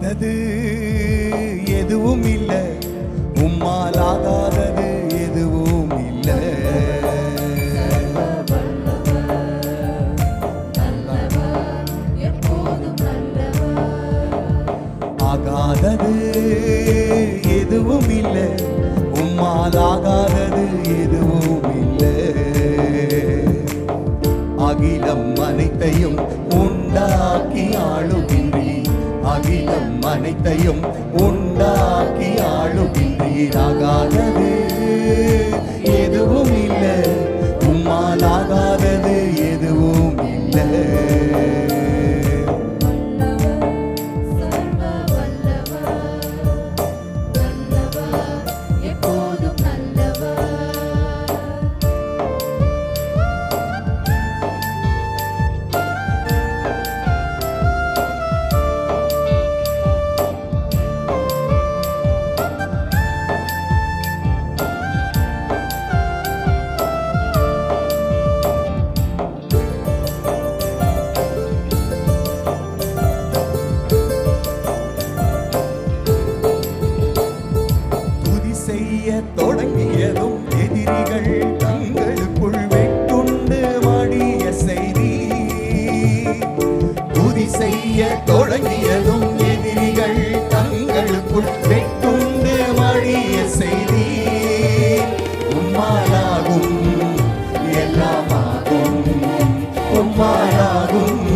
ஆகாதது எதுவும் இல்லை, உம்மால் ஆகாதது எதுவும் இல்லை. ஆகாதது எதுவும் இல்லை, உம்மால் ஆகாதது எதுவும் இல்லை. அகிலம் அனைத்தையும் உண்டாக்கி ஆளுகின்றீர், அகிலம் அனைத்தையும் உண்டாக்கி ஆளுகின்றீர். ஆகாதது எதுவும் இல்லை, உம்மால் ஆகாதது எதுவும் இல்லை. தொடங்கியதும் எதிரிகள் தங்களுக்குள் வெட்டுண்டு மடிய செய்தி. துதி செய்ய தொடங்கியதும் எதிரிகள் தங்களுக்குள் வெட்டுண்டு மடிய செய்தி. உம்மாலாகும் எல்லாமாகும், உம்மாலாகும்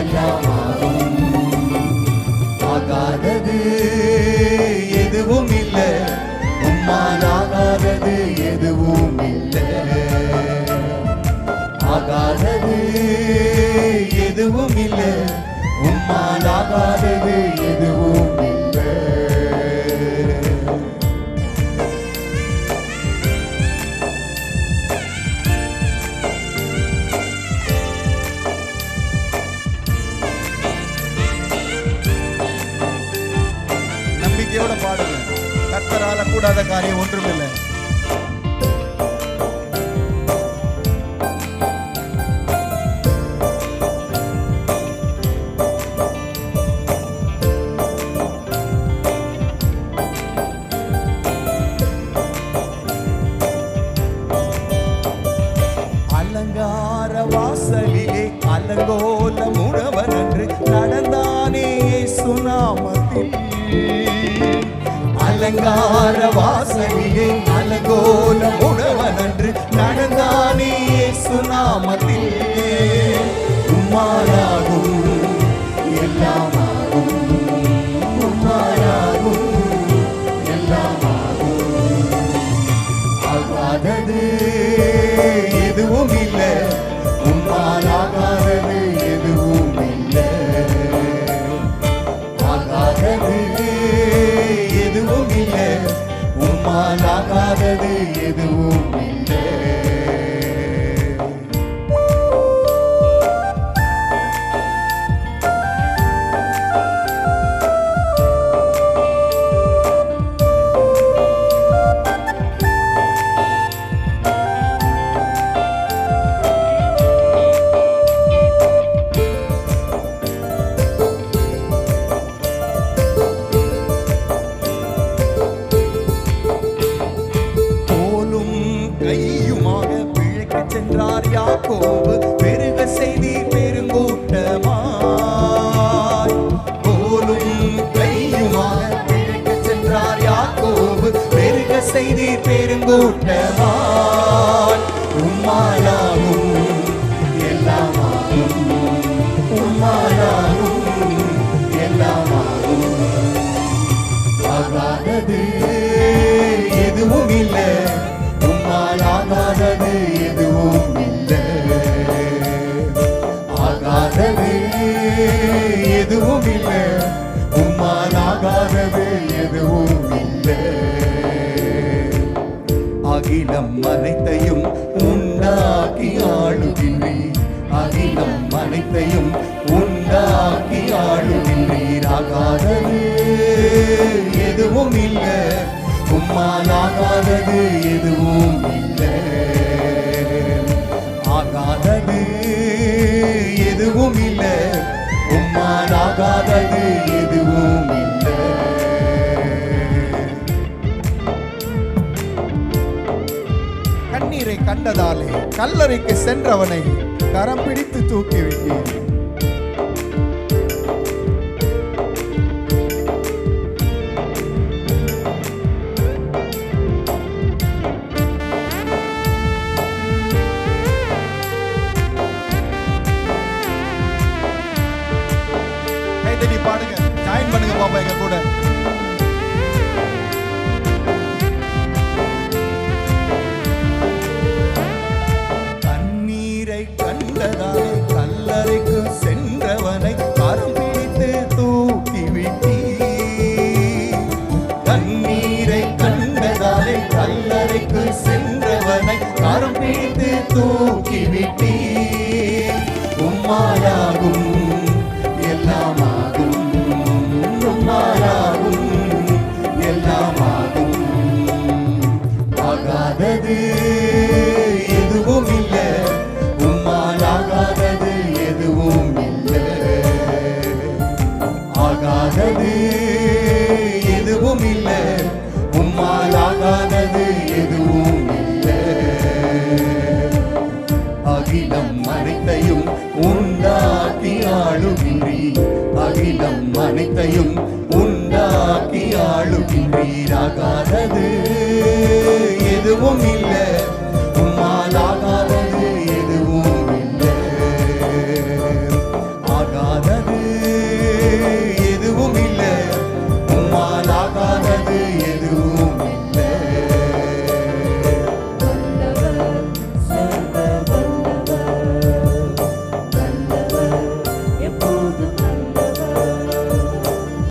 எல்லாமாகும். ஆகாதது எதுவும் இல்லை, உம்மால் ஆகாதது எதுவும் இல்லை. ஆகாதது எதுவும் இல்லை, உம்மால் ஆகாதது எதுவும் இல்லை. நம்பிக்கையோட பாடுங்க. கர்த்தரால கூடாத காரியம் ஒன்றுமில்லை. அலங்கார வாசலிலே அலங்கோல முழவன் என்று நடந்தானே சுனாமத்தில். அலங்கார வாசலிலே அலங்கோல முழவன் என்று நடந்தானே சுனாமத்தில். உம்மாலாகும் எல்லாமாகும், உம்மாலாகும் எல்லாமாகும். ஆகாதது எதுவும் இல்லை, உம்மால் ஆகாதது எதுவும் இல்லை. ஆகாதது எதுவும் இல்லை, உம்மால் ஆகாதது எதுவும் இல்லை. கையுமாக பிழைக்கச் சென்றார் யாக்கோபு, பெருக செய்தி பெருங்கூட்டமாய். கோலும் கையுமாக பிழைக்கச் சென்றார் யாக்கோபு, பெருக செய்தி பெருங்கூட்டமாய். உம்மாலாகும் எல்லாமாகும், உம்மாலாகும் எல்லாமாகும். ஆகாதது எதுவும் இல்லை, உம்மால் ஆகாதது எதுவும் இல்லை. ஆகாதது எதுவும் இல்லை, உம்மால் ஆகாதது எதுவும் இல்லை. அகிலம் அனைத்தையும் உண்டாக்கி ஆளுகின்றீர், அகிலம் அனைத்தையும் உண்டாக்கி ஆளுகின்றீர். ஆகாதது எதுவும் இல்லை, உம்மால் ஆகாதது எதுவும் இல்லை. ஆகாதது எதுவும் இல்லை, உம்மால் ஆகாதது எதுவும் கல்லறைக்கு சென்றவனை கரம் பிடித்து தூக்கிவிட்டீர். கைதட்டி பாடுங்க, ஜாயின் பண்ணுங்க பாப்பா எங்க கூட. கண்ணீரை கண்டதாலே கல்லறைக்கு சென்றவனை கரம் பிடித்து தூக்கிவிட்டீர். கண்ணீரை கண்டதாலே கல்லறைக்கு சென்றவனை கரம் பிடித்து தூக்கிவிட்டீர். உம்மாயாகும் எல்லாமாகும், உம்மாயாகும் எல்லாமாகும். ஆகாதது எதுவும் இல்லை, உம்மால் ஆகாதது எதுவும் இல்லை. ஆகாதது எதுவும் இல்லை, உம்மால் ஆகாதது எதுவும் இல்லை. அகிலம் அனைத்தையும் உண்டாக்கி ஆளுகின்றீர். அகிலம் அனைத்தையும் உண்டாக்கி ஆளுகின்றீர். ஆகாதது எதுவும் இல்லை,